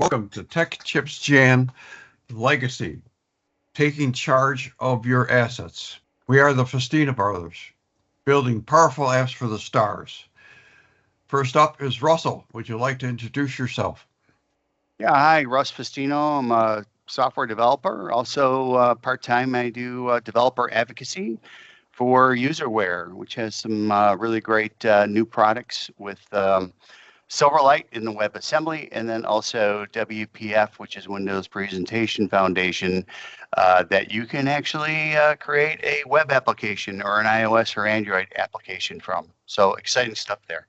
Welcome to Tech Chips Jam Legacy, taking charge of your assets. We are the Festina brothers, building powerful apps for the stars. First up is Russell. Would you like to introduce yourself? Yeah, hi, Russ Festino. I'm a software developer. Also, part-time, I do developer advocacy for Userware, which has some really great new products with Silverlight in the WebAssembly, and then also WPF, which is Windows Presentation Foundation, that you can actually create a web application or an iOS or Android application from. So exciting stuff there.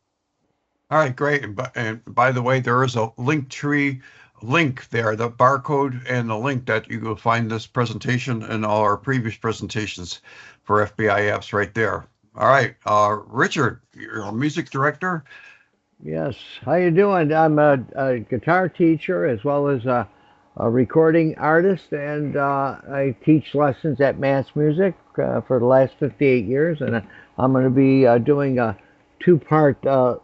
All right, great. And by the way, there is a Linktree link there, the barcode and the link that you will find this presentation and all our previous presentations for FBI apps right there. All right, Richard, you're a music director. Yes. How you doing? I'm a guitar teacher as well as a recording artist, and I teach lessons at Mass Music for the last 58 years, and I'm going to be doing a two-part a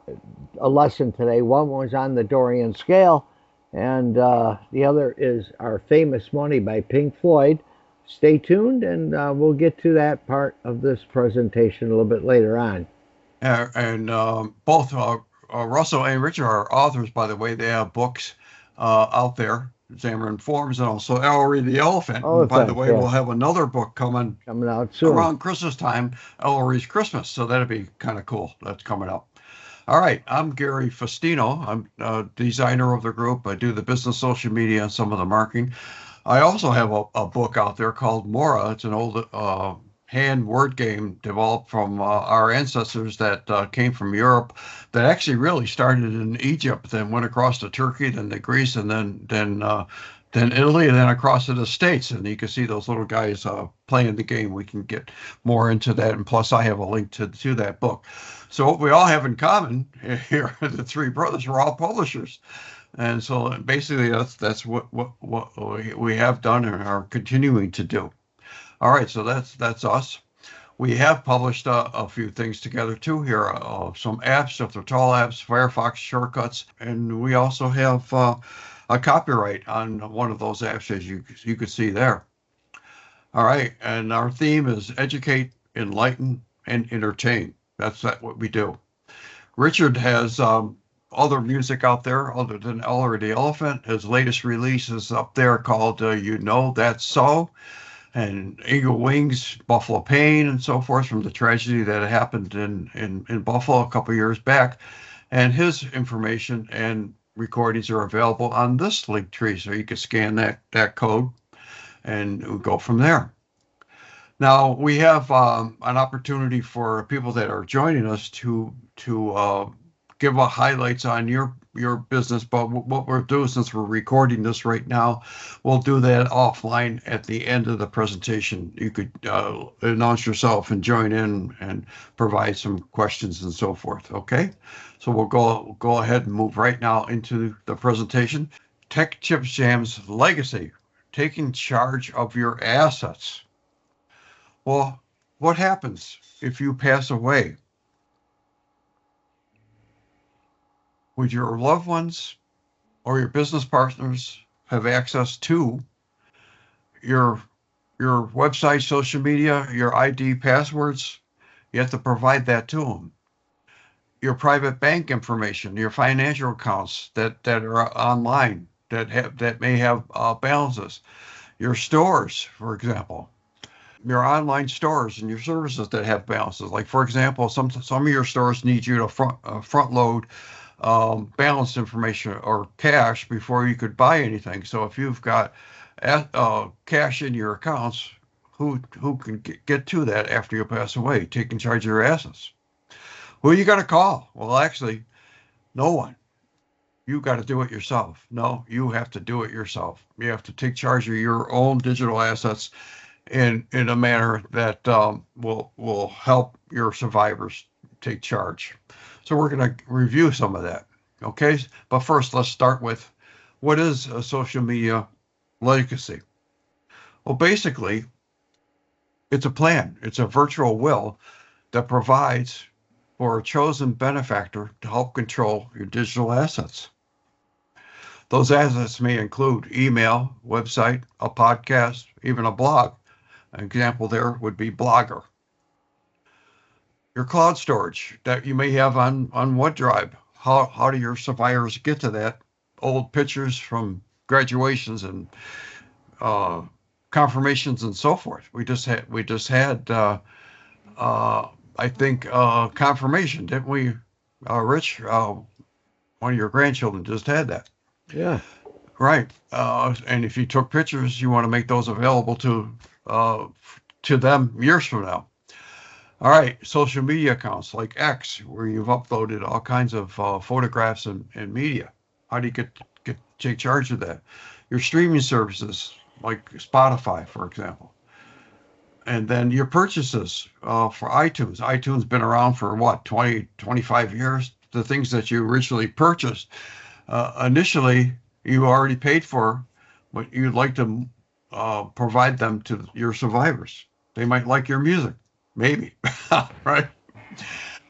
lesson today. One was on the Dorian scale, and the other is our famous Money by Pink Floyd. Stay tuned, and we'll get to that part of this presentation a little bit later on. And both Russell and Richard are authors, by the way. They have books out there, Xamarin Forms, and also Ellery the Elephant. And by the way, yeah. We'll have another book coming out soon around Christmas time, Ellery's Christmas. So that'll be kind of cool. That's coming up. All right, I'm Gary Festino. I'm a designer of the group. I do the business social media and some of the marketing. I also have a book out there called Mora. It's an old hand word game developed from our ancestors that came from Europe, that actually really started in Egypt, then went across to Turkey, then to Greece, and then Italy, and then across to the States. And you can see those little guys playing the game. We can get more into that, and plus I have a link to that book. So what we all have in common here, the three brothers, we're all publishers. And so basically that's what we have done and are continuing to do. All right, so that's us. We have published a few things together too here, some apps, if they're tall apps, Firefox shortcuts, and we also have a copyright on one of those apps, as you can see there. All right, and our theme is educate, enlighten, and entertain. That's what we do. Richard has other music out there other than Ellery the Elephant. His latest release is up there called You Know That's So, and Eagle Wings, Buffalo Pain, and so forth, from the tragedy that happened in Buffalo a couple years back. And his information and recordings are available on this link tree, so you can scan that code and go from there. Now we have an opportunity for people that are joining us to give highlights on your business, but what we'll do, since we're recording this right now, we'll do that offline at the end of the presentation. You could announce yourself and join in and provide some questions and so forth. Okay, so we'll go ahead and move right now into the presentation. Tech Chips Jam's Legacy, taking charge of your assets. Well, what happens if you pass away? Would your loved ones or your business partners have access to your website, social media, your ID passwords? You have to provide that to them. Your private bank information, your financial accounts that are online, that may have balances. Your stores, for example. Your online stores and your services that have balances. Like, for example, some of your stores need you to front load balance information or cash before you could buy anything. So if you've got cash in your accounts, who can get to that after you pass away, taking charge of your assets? Who are you going to call? Well, actually, no one. You got to do it yourself. No, you have to do it yourself. You have to take charge of your own digital assets in a manner that will help your survivors take charge. So we're going to review some of that. Okay, but first let's start with, what is a social media legacy? Well, basically, it's a plan. It's a virtual will that provides for a chosen benefactor to help control your digital assets. Those assets may include email, website, a podcast, even a blog. An example there would be Blogger. Your cloud storage that you may have on OneDrive. How do your survivors get to that? Old pictures from graduations and confirmations and so forth. We just had I think confirmation, didn't we, Rich? One of your grandchildren just had that. Yeah. Right. And if you took pictures, you want to make those available to them years from now. All right, social media accounts like X, where you've uploaded all kinds of photographs and media. How do you take charge of that? Your streaming services like Spotify, for example. And then your purchases for iTunes. iTunes been around for what, 20, 25 years? The things that you originally purchased, initially you already paid for, but you'd like to provide them to your survivors. They might like your music. Maybe, right?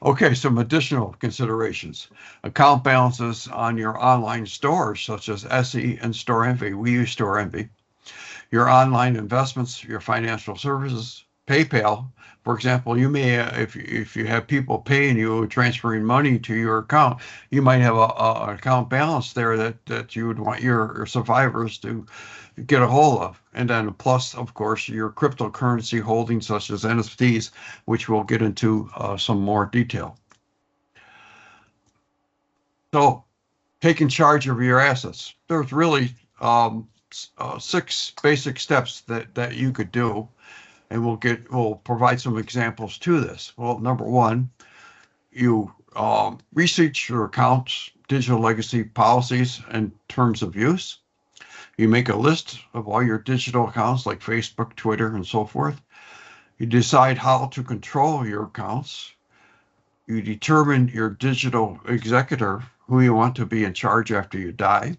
Okay, some additional considerations. Account balances on your online stores, such as Etsy and Store Envy. We use Store Envy. Your online investments, your financial services, PayPal. For example, you may, if you have people paying you, transferring money to your account, you might have an account balance there that you would want your survivors to get a hold of. And then plus, of course, your cryptocurrency holdings such as NFTs, which we'll get into some more detail. So taking charge of your assets. There's really 6 basic steps that you could do. And we'll provide some examples to this. Well, number one, you research your accounts, digital legacy policies, and terms of use. You make a list of all your digital accounts like Facebook, Twitter, and so forth. You decide how to control your accounts. You determine your digital executor, who you want to be in charge after you die.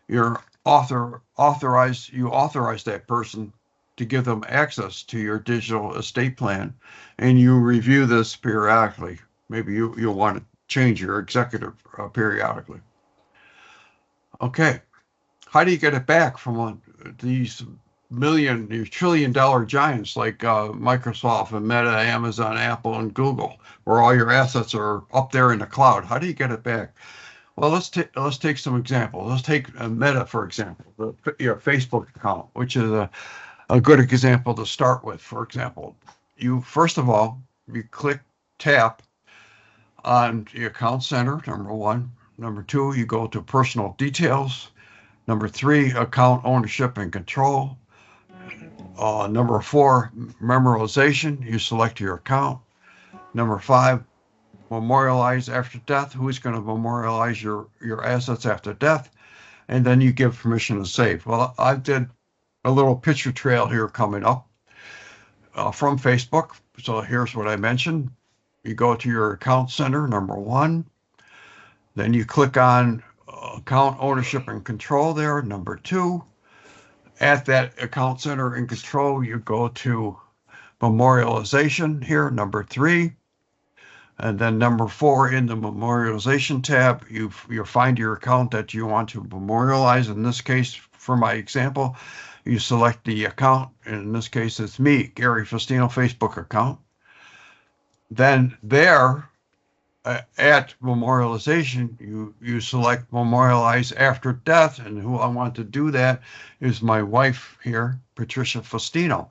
You authorize that person to give them access to your digital estate plan, and you review this periodically. Maybe you'll want to change your executor periodically. Okay, how do you get it back from these trillion-dollar giants like Microsoft and Meta, Amazon, Apple, and Google, where all your assets are up there in the cloud? How do you get it back? Well, let's take some examples. Let's take Meta, for example, your Facebook account, which is a good example to start with. For example, you first of all, you tap on the account center, number one. Number two, you go to personal details. Number three, account ownership and control. Number four, memorization. You select your account. Number five, memorialize after death. Who's going to memorialize your assets after death? And then you give permission to save. Well, I did a little picture trail here coming up from Facebook. So here's what I mentioned. You go to your account center, number one. Then you click on account ownership and control there, number two. At that account center and control, you go to memorialization here, number three. And then number four, in the memorialization tab, you find your account that you want to memorialize. In this case, for my example, you select the account. In this case, it's me, Gary Festino, Facebook account. Then there, at memorialization, you select memorialize after death. And who I want to do that is my wife here, Patricia Festino.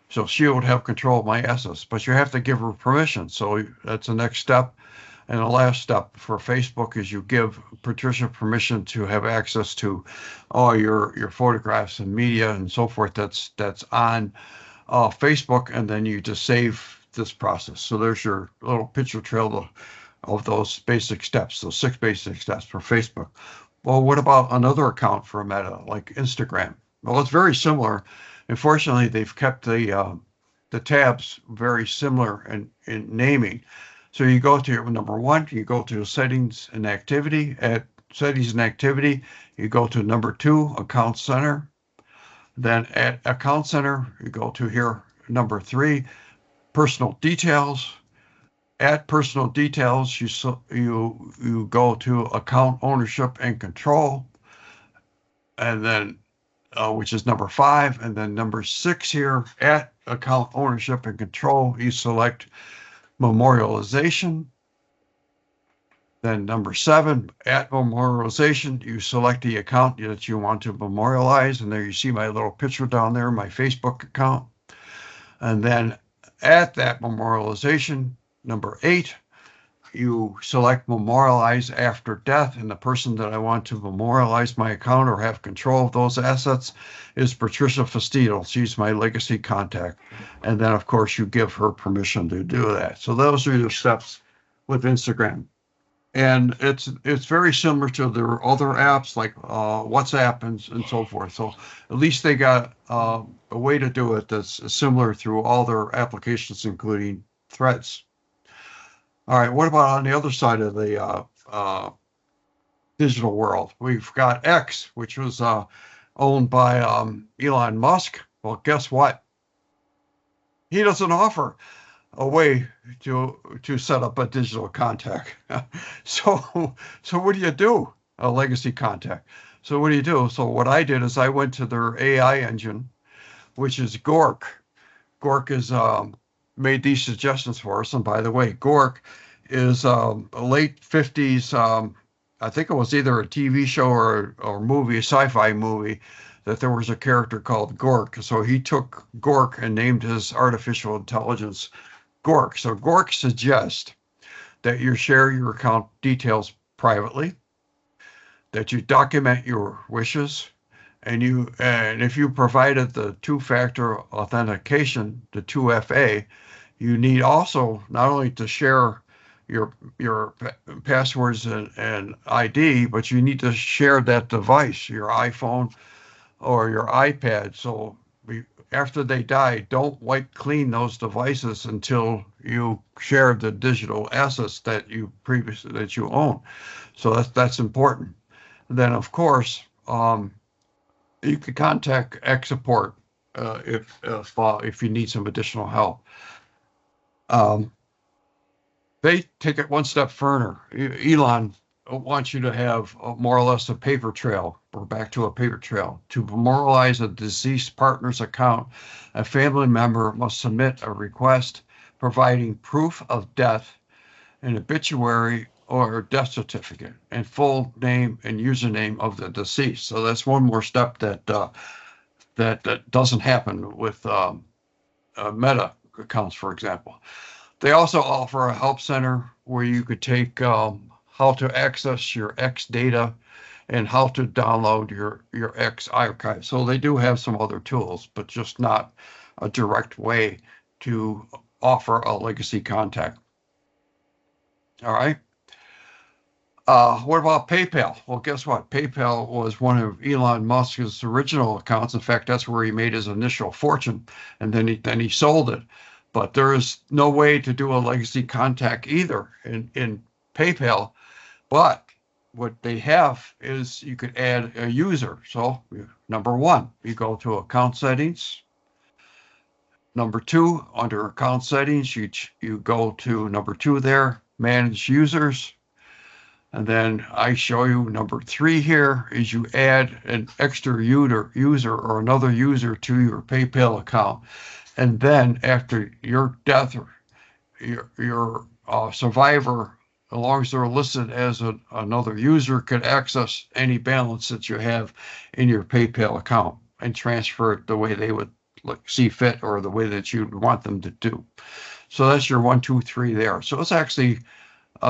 So she would have control of my assets, but you have to give her permission. So that's the next step. And the last step for Facebook is you give Patricia permission to have access to all your photographs and media and so forth that's on Facebook, and then you just save this process. So there's your little picture trail of those basic steps, those 6 basic steps for Facebook. Well, what about another account for Meta, like Instagram? Well, it's very similar. Unfortunately, they've kept the tabs very similar in naming. So you go to number one, you go to settings and activity. At settings and activity, you go to number two, account center. Then at account center, you go to here, number three, personal details. add personal details, you go to account ownership and control, and then which is number 5, and then number 6 here at account ownership and control, you select memorialization. Then number 7, at memorialization, you select the account that you want to memorialize, and there you see my little picture down there, my Facebook account. And then at that memorialization, number 8, you select memorialize after death, and the person that I want to memorialize my account or have control of those assets is Patricia Festino. She's my legacy contact. And then, of course, you give her permission to do that. So those are your steps with Instagram. And it's very similar to their other apps like WhatsApp and so forth. So at least they got a way to do it that's similar through all their applications, including Threads. All right, what about on the other side of the digital world? We've got X, which was owned by Elon Musk. Well, guess what? He doesn't offer a way to set up a digital contact. So what do you do? A legacy contact. So what do you do? So what I did is I went to their AI engine, which is Gork. Gork is made these suggestions for us. And by the way, Gork is a late 50s, I think it was either a TV show or movie, a sci-fi movie, that there was a character called Gork. So he took Gork and named his artificial intelligence Gork. So Gork suggests that you share your account details privately, that you document your wishes, and if you provided the two-factor authentication, the 2FA, you need also not only to share your passwords and ID, but you need to share that device, your iPhone or your iPad. So after they die, don't wipe clean those devices until you share the digital assets that you own. So that's important. And then of course, you could contact X support if you need some additional help. They take it one step further. Elon wants you to have more or less a paper trail. We're back to a paper trail. To memorialize a deceased partner's account, a family member must submit a request providing proof of death, an obituary or death certificate, and full name and username of the deceased. So that's one more step that doesn't happen with Meta accounts, for example. They also offer a help center where you could take how to access your X data and how to download your X archive. So they do have some other tools, but just not a direct way to offer a legacy contact. All right. What about PayPal? Well, guess what? PayPal was one of Elon Musk's original accounts. In fact, that's where he made his initial fortune, and then he sold it. But there is no way to do a legacy contact either in PayPal. But what they have is you could add a user. So number 1, you go to account settings. Number 2, under account settings, you go to number 2 there, manage users. And then I show you number 3 here is you add an extra user or another user to your PayPal account. And then after your death, your survivor, as long as they're listed as another user, could access any balance that you have in your PayPal account and transfer it the way they would see fit or the way that you'd want them to do. So that's your 1, 2, 3 there. So it's actually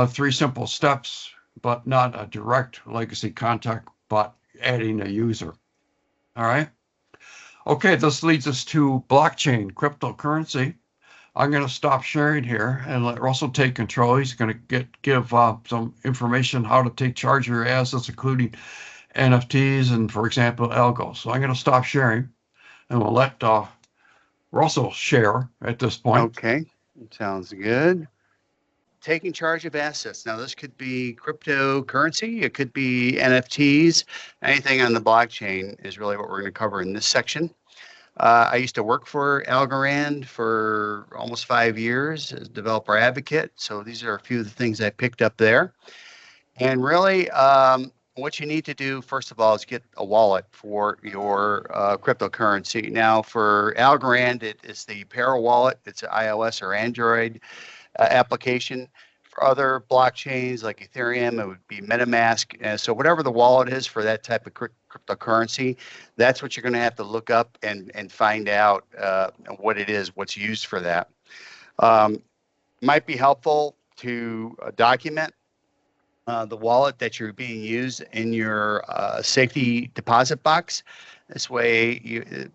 3 simple steps, but not a direct legacy contact, but adding a user. All right. Okay, this leads us to blockchain, cryptocurrency. I'm going to stop sharing here and let Russell take control. He's going to give some information how to take charge of your assets, including NFTs and, for example, algo. So I'm going to stop sharing, and we'll let Russell share at this point. Okay, sounds good. Taking charge of assets. Now, this could be cryptocurrency. It could be NFTs. Anything on the blockchain is really what we're going to cover in this section. I used to work for Algorand for almost 5 years as a developer advocate. So these are a few of the things I picked up there. And really, what you need to do, first of all, is get a wallet for your cryptocurrency. Now, for Algorand, it is the Para wallet. It's an iOS or Android application. For other blockchains like Ethereum, it would be MetaMask. So whatever the wallet is for that type of cryptocurrency, that's what you're going to have to look up and find out what it is, what's used for that. Might be helpful to document the wallet that you're being used in your safety deposit box. This way,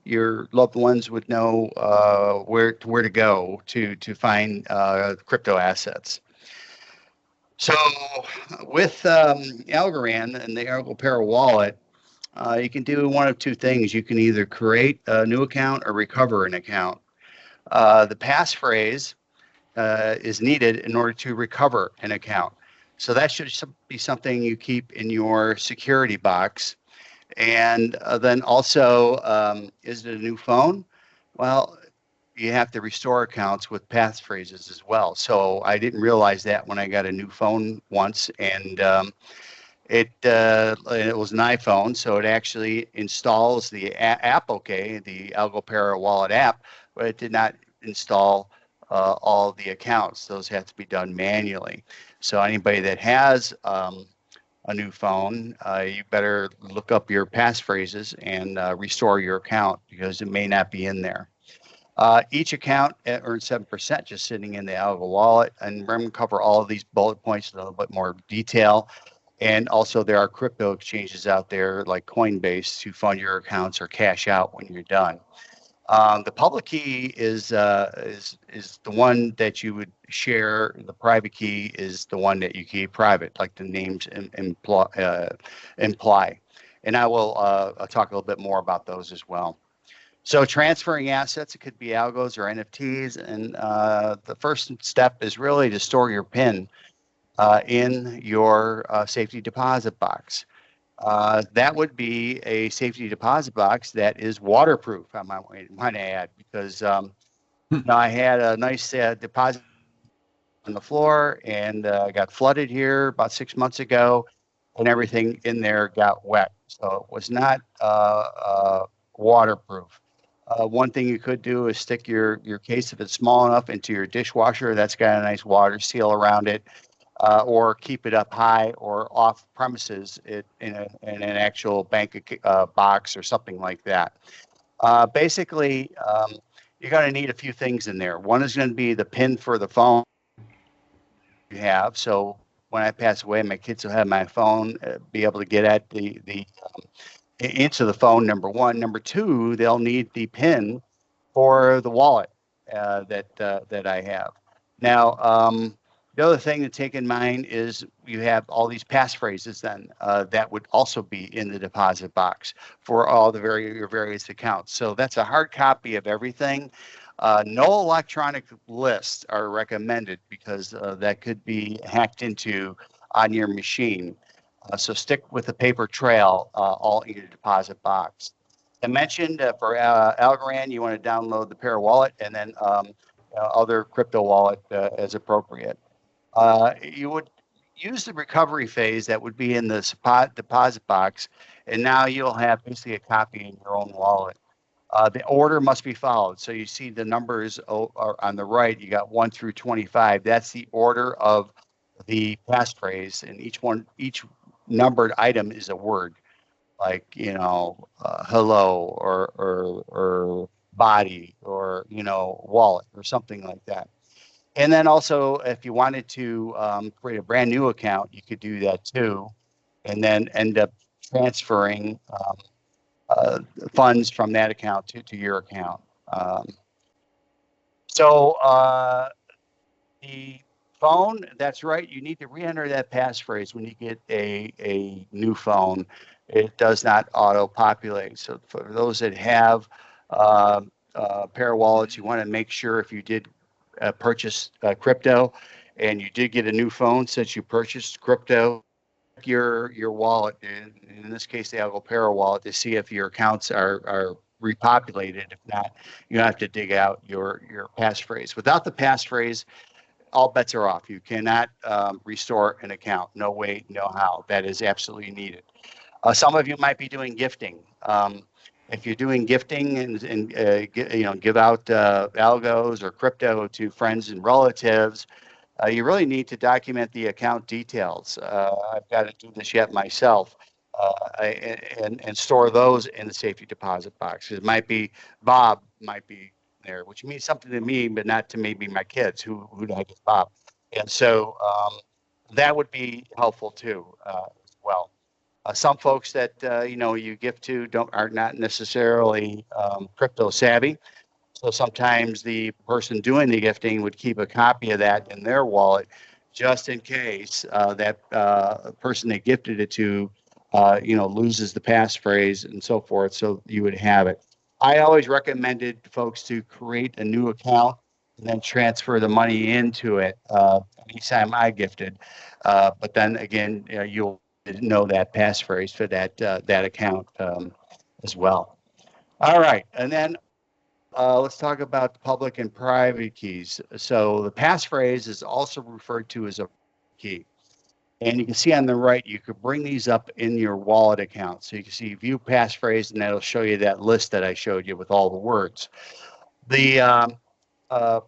your loved ones would know where to go to find crypto assets. So, with Algorand and the Algopera wallet, you can do one of two things. You can either create a new account or recover an account. The passphrase is needed in order to recover an account. So that should be something you keep in your security box. And then also, is it a new phone? Well, you have to restore accounts with passphrases as well. So I didn't realize that when I got a new phone once, and it was an iPhone, so it actually installs the app, okay, the Algopera Wallet app, but it did not install all the accounts. Those have to be done manually. So anybody that has a new phone, you better look up your passphrases and restore your account because it may not be in there. Each account earns 7% just sitting in the Algo wallet, and we're going to cover all of these bullet points in a little bit more detail. And also, there are crypto exchanges out there like Coinbase to fund your accounts or cash out when you're done. The public key is the one that you would share. The private key is the one that you keep private, like the names imply. And I will talk a little bit more about those as well. So transferring assets, it could be algos or NFTs. And the first step is really to store your PIN in your safety deposit box. That would be a safety deposit box that is waterproof, I might add, because I had a nice deposit on the floor and got flooded here about 6 months ago, and everything in there got wet. So it was not waterproof. One thing you could do is stick your case, if it's small enough, into your dishwasher. That's got a nice water seal around it. Or keep it up high or off premises in an actual bank box or something like that. Basically, you're going to need a few things in there. One is going to be the PIN for the phone you have. So when I pass away, my kids will have my phone, be able to get at into the phone, number one. Number two, they'll need the PIN for the wallet that I have. Now, the other thing to take in mind is you have all these passphrases then that would also be in the deposit box for all your various accounts. So that's a hard copy of everything. No electronic lists are recommended because that could be hacked into on your machine. So stick with the paper trail all in your deposit box. I mentioned for Algorand, you want to download the Para wallet and then other crypto wallet as appropriate. You would use the recovery phase that would be in the deposit box, and now you'll have basically a copy in your own wallet. The order must be followed. So you see the numbers on the right, you got 1 through 25. That's the order of the passphrase, and each numbered item is a word, like hello or body or wallet or something like that. And then also, if you wanted to create a brand new account, you could do that too, and then end up transferring funds from that account to your account. So the phone, that's right, you need to re-enter that passphrase when you get a new phone. It does not auto-populate. So for those that have Para wallets, you want to make sure if you did purchase crypto and you did get a new phone since you purchased crypto, your wallet, in this case the Algopera wallet, to see if your accounts are repopulated. If not, you have to dig out your passphrase. Without the passphrase, all bets are off. You cannot restore an account. No way, no how. That is absolutely needed. Some of you might be doing gifting. If you're doing gifting and give out algos or crypto to friends and relatives, you really need to document the account details. I've got to do this yet myself, and store those in the safety deposit box. It might be Bob might be there, which means something to me, but not to maybe my kids. Who the heck is Bob? And so that would be helpful too, as well. Some folks that you gift to are not necessarily crypto savvy. So sometimes the person doing the gifting would keep a copy of that in their wallet, just in case that person they gifted it to, loses the passphrase and so forth. So you would have it. I always recommended folks to create a new account and then transfer the money into it anytime I gifted. But then again, you'll know that passphrase for that account as well. All right, and then let's talk about the public and private keys. So the passphrase is also referred to as a key. And you can see on the right, you could bring these up in your wallet account. So you can see view passphrase, and that'll show you that list that I showed you with all the words. The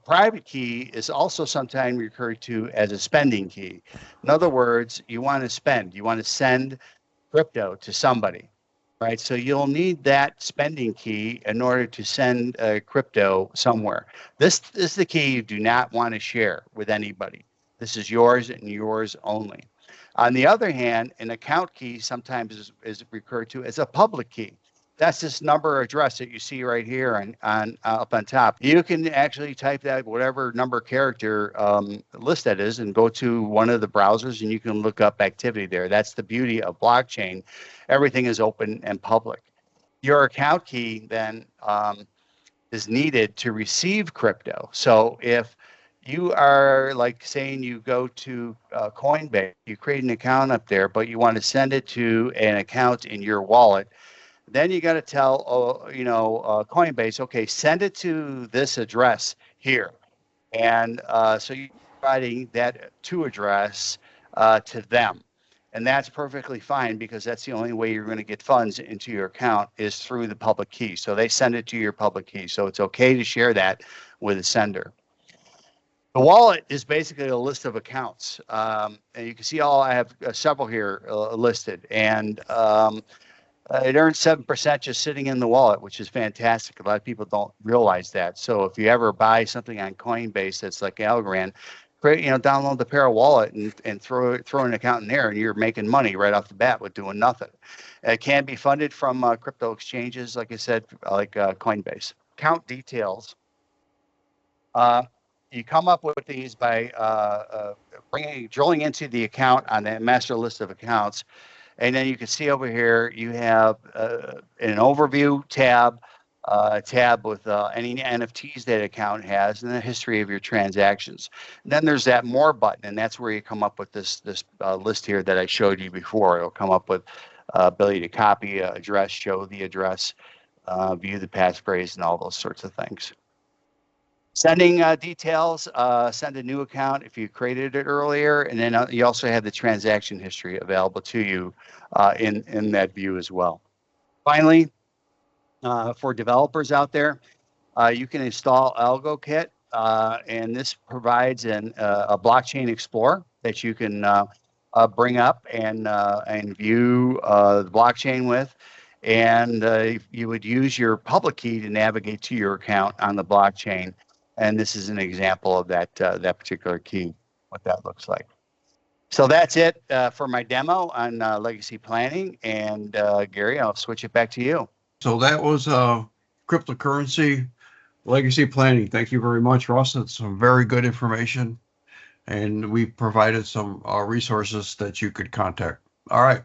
private key is also sometimes referred to as a spending key. In other words, you want to spend, you want to send crypto to somebody, right? So you'll need that spending key in order to send crypto somewhere. This is the key you do not want to share with anybody. This is yours and yours only. On the other hand, an account key sometimes is referred to as a public key. That's this number or address that you see right here on up on top. You can actually type that whatever number character list that is and go to one of the browsers and you can look up activity there. That's the beauty of blockchain. Everything is open and public. Your account key then is needed to receive crypto. So if you are like saying you go to Coinbase, you create an account up there, but you want to send it to an account in your wallet, then you got to tell, Coinbase, okay, send it to this address here. And so you're providing that to address to them. And that's perfectly fine because that's the only way you're going to get funds into your account is through the public key. So they send it to your public key. So it's okay to share that with the sender. The wallet is basically a list of accounts. And you can see I have several here listed. And it earns 7% just sitting in the wallet, which is fantastic. A lot of people don't realize that. So if you ever buy something on Coinbase that's like Algorand, download the Para wallet and throw an account in there, and you're making money right off the bat with doing nothing. It can be funded from crypto exchanges, like I said, like Coinbase. Account details. You come up with these by drilling into the account on the master list of accounts. And then you can see over here, you have an overview tab, a tab with any NFTs that account has and the history of your transactions. And then there's that more button, and that's where you come up with this list here that I showed you before. It'll come up with ability to copy address, show the address, view the passphrase, and all those sorts of things. Sending details, send a new account if you created it earlier, and then you also have the transaction history available to you in that view as well. Finally, for developers out there, you can install AlgoKit, and this provides a blockchain explorer that you can bring up and view the blockchain with. And you would use your public key to navigate to your account on the blockchain. And this is an example of that particular key, what that looks like. So that's it for my demo on legacy planning. And Gary, I'll switch it back to you. So that was cryptocurrency legacy planning. Thank you very much, Russ. That's some very good information. And we provided some resources that you could contact. All right.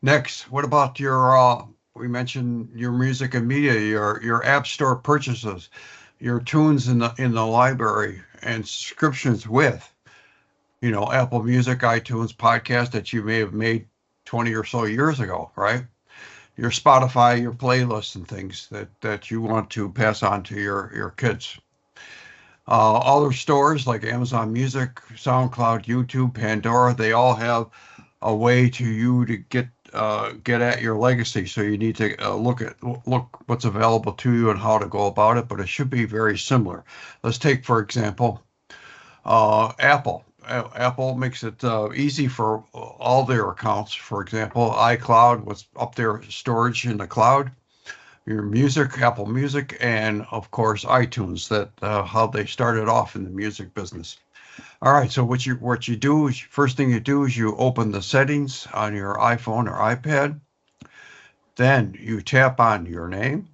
Next, what about your, we mentioned your music and media, your app store purchases, your tunes in the library and subscriptions with, Apple Music, iTunes, podcast that you may have made 20 or so years ago, right? your Spotify, your playlists and things that you want to pass on to your kids. Other stores like Amazon Music, SoundCloud, YouTube, Pandora, they all have a way to you to get at your legacy. So you need to look what's available to you and how to go about it. But it should be very similar. Let's take, for example, Apple. Apple makes it easy for all their accounts. For example, iCloud, what's up there, storage in the cloud, your music, Apple Music, and of course iTunes. That how they started off in the music business. All right, so what you do is, first thing you do is you open the settings on your iPhone or iPad. Then you tap on your name.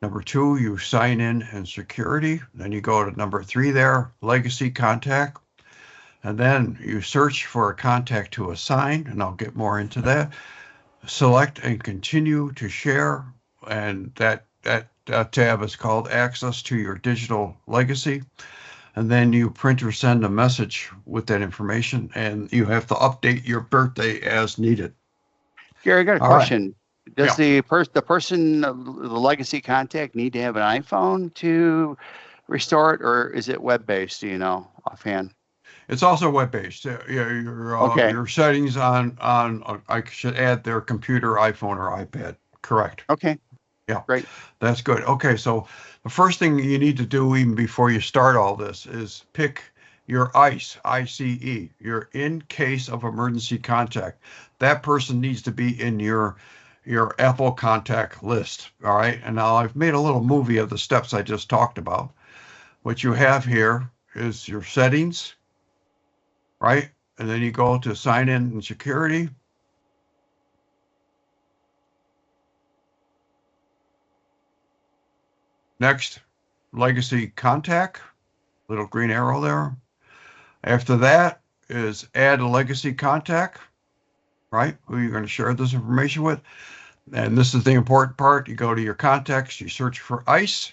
Number 2, you sign in security. Then you go to number 3 there, legacy contact. And then you search for a contact to assign, and I'll get more into that. Select and continue to share, and that tab is called Access to Your Digital Legacy. And then you print or send a message with that information, and you have to update your birthday as needed. Gary, I got a question. Right. Does the person, the legacy contact, need to have an iPhone to restore it, or is it web-based? Do you know offhand? It's also web-based. Your settings on I should add their computer, iPhone or iPad. Correct. Okay. Yeah. Great. That's good. Okay, so the first thing you need to do even before you start all this is pick your ICE, ICE, your in case of emergency contact. That person needs to be in your Apple contact list. All right. And now I've made a little movie of the steps I just talked about. What you have here is your settings, right? And then you go to sign in and security. Next, legacy contact, little green arrow there. After that is add a legacy contact, right? Who you're going to share this information with. And this is the important part. You go to your contacts, you search for ICE,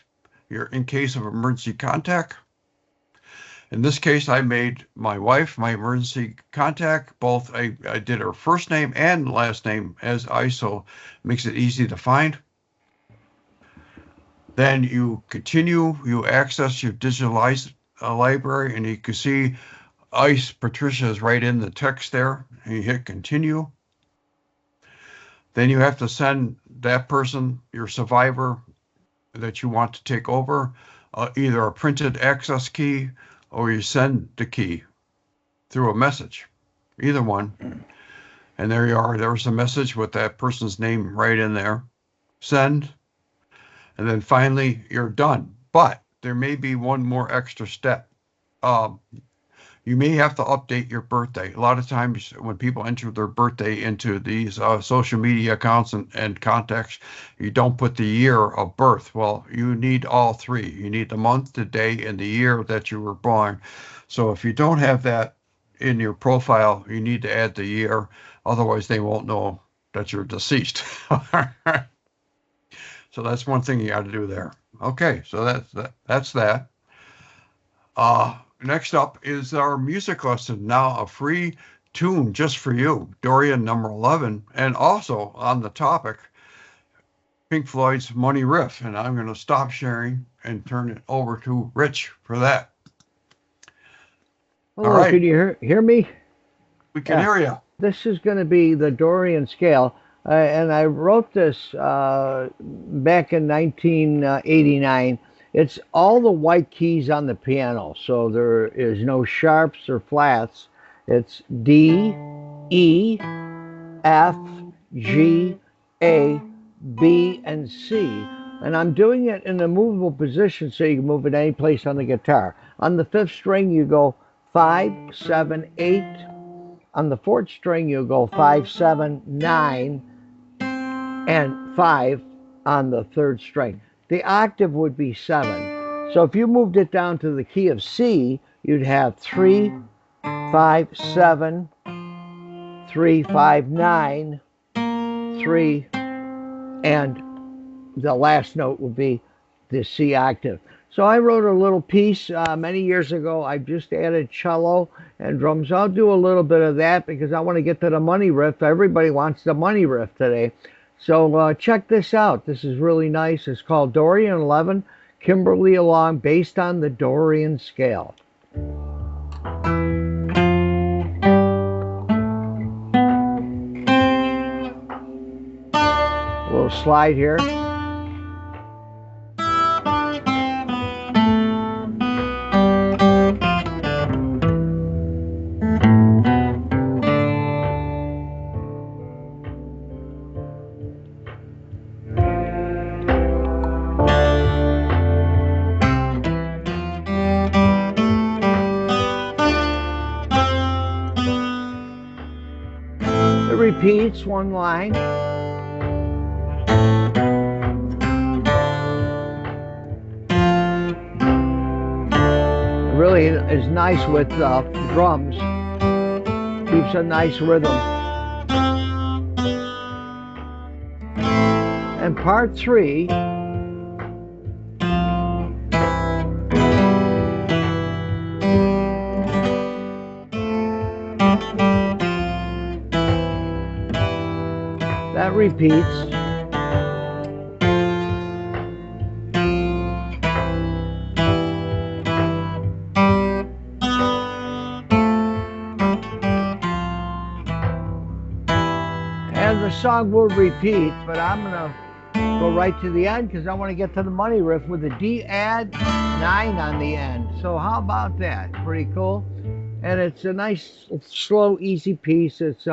your in case of emergency contact. In this case, I made my wife my emergency contact. Both I did her first name and last name as ICE, so it makes it easy to find. Then you continue, you access your digitalized library, and you can see ICE Patricia is right in the text there, and you hit continue. Then you have to send that person, your survivor that you want to take over, either a printed access key or you send the key through a message, either one. And there you are, there's a message with that person's name right in there. Send. And then finally, you're done. But there may be one more extra step. You may have to update your birthday. A lot of times when people enter their birthday into these social media accounts and contacts, you don't put the year of birth. Well, you need all three. You need the month, the day, and the year that you were born. So if you don't have that in your profile, you need to add the year. Otherwise, they won't know that you're deceased. So that's one thing you got to do there. Okay, so that's that. Next up is our music lesson. Now a free tune just for you, Dorian number 11, and also on the topic, Pink Floyd's Money Riff. And I'm going to stop sharing and turn it over to Rich for that. Hello, all right. Can you hear me? We can hear you. This is going to be the Dorian scale. And I wrote this back in 1989. It's all the white keys on the piano, so there is no sharps or flats. It's D, E, F, G, A, B, and C. And I'm doing it in a movable position so you can move it any place on the guitar. On the 5th string, you go 5, 7, 8. On the 4th string, you go 5, 7, 9. And 5 on the 3rd string. The octave would be 7. So if you moved it down to the key of C, you'd have 3, 5, 7, 3, 5, 9, 3, and the last note would be the C octave. So I wrote a little piece many years ago. I just added cello and drums. I'll do a little bit of that because I want to get to the money riff. Everybody wants the money riff today. So check this out. This is really nice. It's called Dorian 11, Kimberly Along, based on the Dorian scale. A little slide here. It repeats one line. It really is nice with drums. Keeps a nice rhythm. And part 3, that repeats. And the song will repeat, but I'm going to go right to the end because I want to get to the money riff with a D add 9 on the end. So how about that? Pretty cool. And it's a nice, slow, easy piece. It's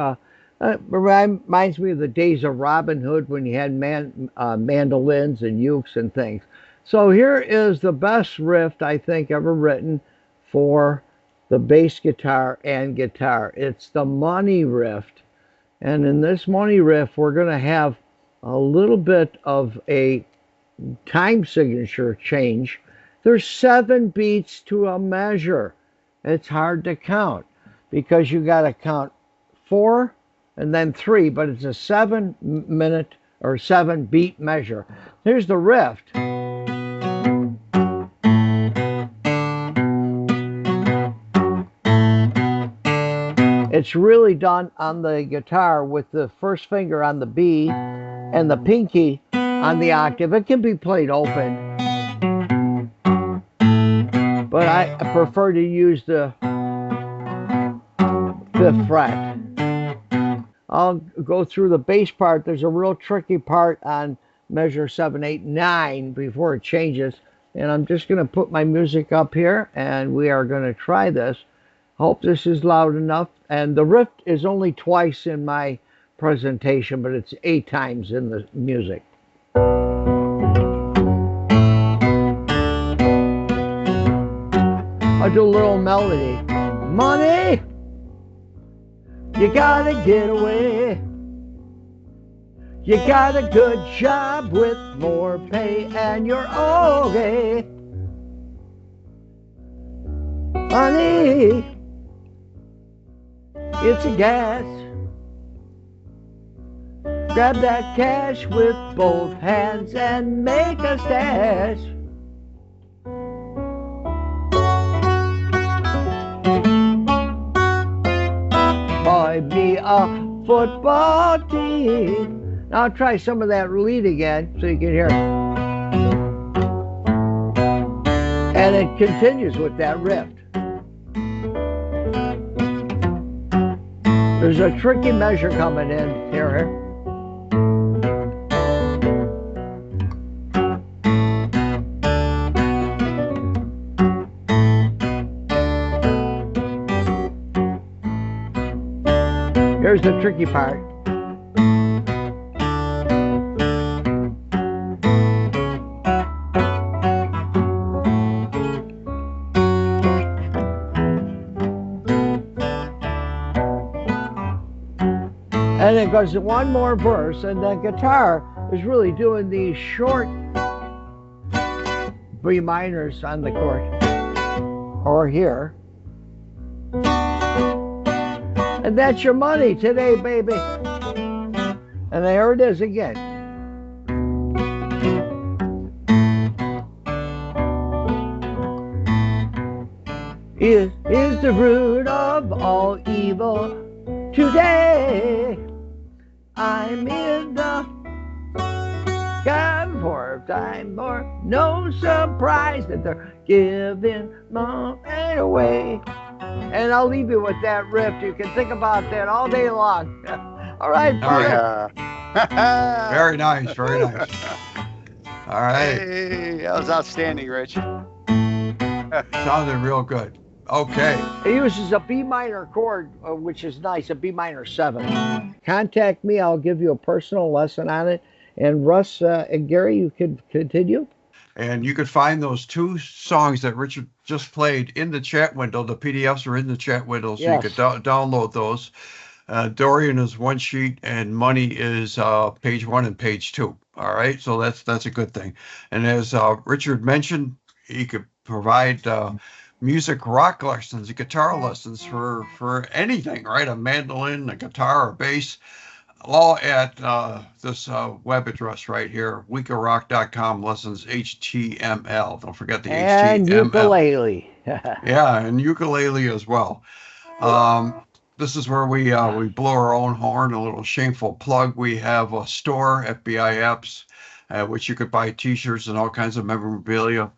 reminds me of the days of Robin Hood when you had mandolins and ukes and things. So here is the best riff I think ever written for the bass guitar and guitar. It's the money riff. And in this money riff, we're going to have a little bit of a time signature change. There's 7 beats to a measure. It's hard to count because you got to count 4 and then 3, but it's a 7-minute or 7-beat measure. Here's the riff. It's really done on the guitar with the first finger on the B and the pinky on the octave. It can be played open, but I prefer to use the 5th fret. I'll go through the bass part. There's a real tricky part on measure 7, 8, 9 before it changes. And I'm just going to put my music up here and we are going to try this. Hope this is loud enough. And the riff is only twice in my presentation, but it's 8 times in the music. I'll do a little melody. Money, you gotta get away. You got a good job with more pay and you're okay. Honey, it's a gas. Grab that cash with both hands and make a stash. Buy me a football team. Now I'll try some of that lead again so you can hear it. And it continues with that riff. There's a tricky measure coming in here. Here's the tricky part. And it goes one more verse, and the guitar is really doing these short B minors on the chord, or here. And that's your money today, baby. And there it is again. Is the root of all evil today. I'm in the time more. No surprise that they're giving money away. And I'll leave you with that riff. You can think about that all day long. All right, All right. brother. Yeah. Very nice. Very nice. All right. Hey, that was outstanding, Rich. Sounded real good. Okay. It uses a B minor chord, which is nice, a B minor 7. Contact me. I'll give you a personal lesson on it. And Russ and Gary, you can continue. And you could find those 2 songs that Richard just played in the chat window. The PDFs are in the chat window, so Yes. you could download those. Dorian is one sheet, and Money is page 1 and page 2. All right, so that's a good thing. And as Richard mentioned, he could provide music, rock lessons, guitar lessons for anything, right? A mandolin, a guitar, a bass, all at this web address right here, weekarock.com, lessons HTML. Don't forget the And HTML. ukulele. Yeah, and ukulele as well. This is where we blow our own horn, a little shameful plug. We have a store, FBI Apps, which you could buy t-shirts and all kinds of memorabilia.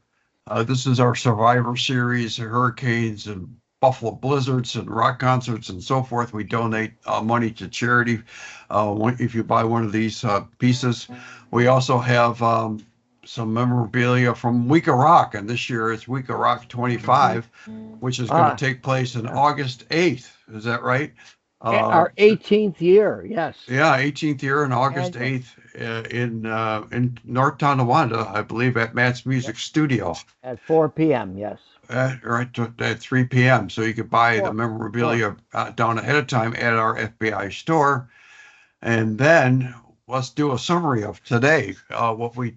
This is our Survivor Series, hurricanes and Buffalo blizzards and rock concerts and so forth. We donate money to charity if you buy one of these pieces. We also have some memorabilia from Week of Rock, and this year it's Week of Rock 25, which is going to take place in August 8th. Is that right? Our 18th year, yes. Yeah, 18th year on August 8th in North Tonawanda, I believe, at Matt's Music Studio. At 4 p.m., yes. Right at 3 p.m. So you could buy the memorabilia down ahead of time at our FBI store. And then let's do a summary of today, what we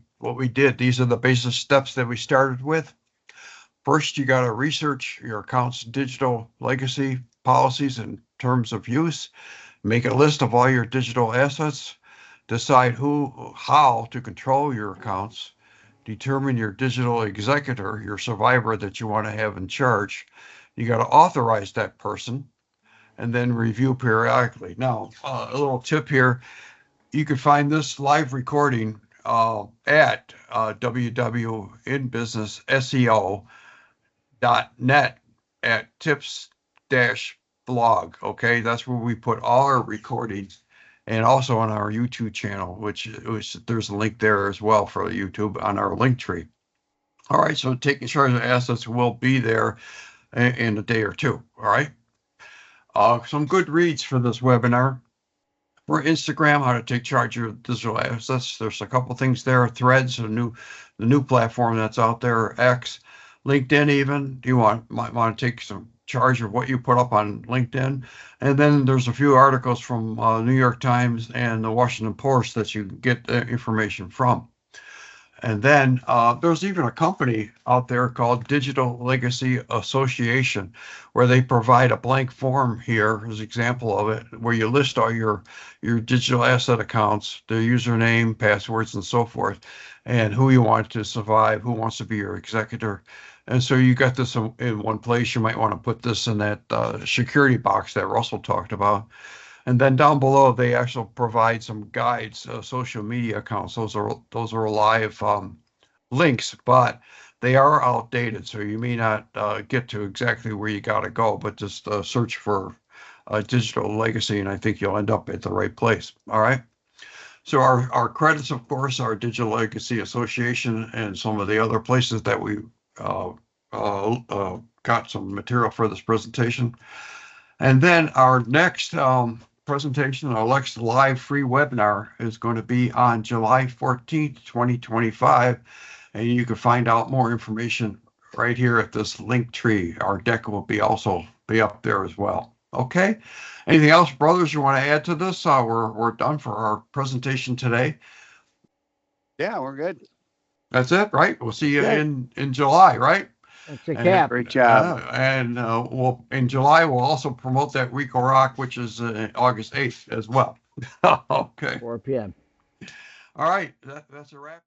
did. These are the basic steps that we started with. First, you got to research your account's digital legacy policies and terms of use. Make a list of all your digital assets. Decide how to control your accounts. Determine your digital executor, your survivor that you want to have in charge. You got to authorize that person and then review periodically. Now, a little tip here. You can find this live recording at www.inbusinessseo.net at tips-blog. Okay, that's where we put all our recordings, and also on our YouTube channel, which there's a link there as well for YouTube on our link tree. All right, so taking charge of assets will be there in a day or two. All right. Some good reads for this webinar. For Instagram, how to take charge of your digital assets. There's a couple things there. Threads, the new platform that's out there. X, LinkedIn, even. You might want to take some charge of what you put up on LinkedIn. And then there's a few articles from New York Times and the Washington Post that you can get the information from. And then there's even a company out there called Digital Legacy Association, where they provide a blank form here as an example of it, where you list all your digital asset accounts, their username, passwords, and so forth, and who you want to survive, who wants to be your executor. And so you got this in one place. You might want to put this in that security box that Russell talked about. And then down below, they actually provide some guides, social media accounts. Those are live links, but they are outdated. So you may not get to exactly where you got to go, but just search for digital legacy, and I think you'll end up at the right place. All right. So our credits, of course, are Digital Legacy Association and some of the other places that we got some material for this presentation. And then our next presentation, our next live free webinar is going to be on July 14th, 2025. And you can find out more information right here at this link tree. Our deck will also be up there as well. Okay. Anything else, brothers, you want to add to this? We're done for our presentation today. Yeah, we're good. That's it, right? We'll see you in July, right? That's a cap. Great job. And in July, we'll also promote that Week of Rock, which is August 8th as well. Okay. 4 p.m. All right. That's a wrap.